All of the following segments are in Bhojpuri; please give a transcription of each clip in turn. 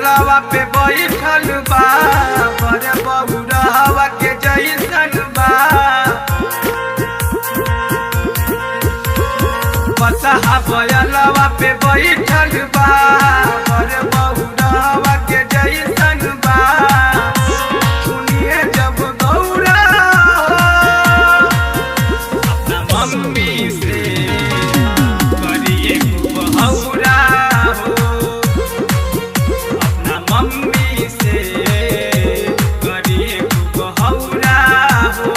बयलवा पे बैठल बा बड़े बहुरहवा के जैसन बा। बसहा बयलवा पे बैठल बा बड़े बहुरहवा के जैसन बा। सुनिए जब गौरा अपना मम्मी से करिए बहुरा हो, अपना मम्मी से करिए बहुरा हो।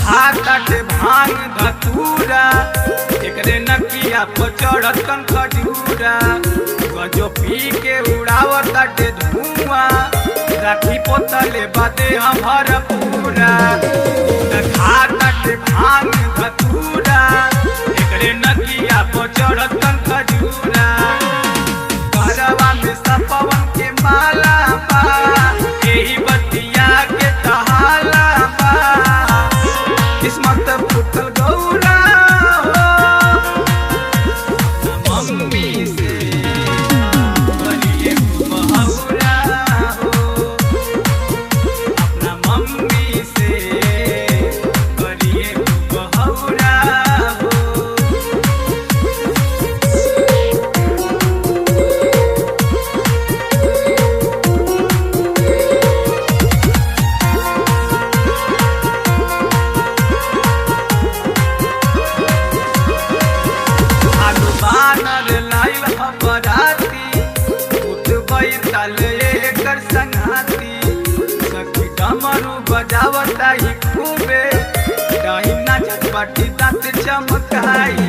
खाट भांग धतूरा एकरे नकिया पर चढ़त कन खजूरा। गजो पी के उड़ावत ताटे धुआं राखी पोतले बादे हमर पूरा। खाट भांग धतूरा एकरे नकिया पर चढ़त कन खजूरा। करवा में सपवन के माला बा यही बतिया के तहाला बा। किस्मत फुटल गौरा हो, मम्मी से करिए बहुरा हो, अपना मम्मी से करिए बहुरा हो। बानर लाइल बराती उठबई ताले एकर संघाती। सखी डमरू बजावता ही खूबे डाही नाचत बाटी दांत चमकाई।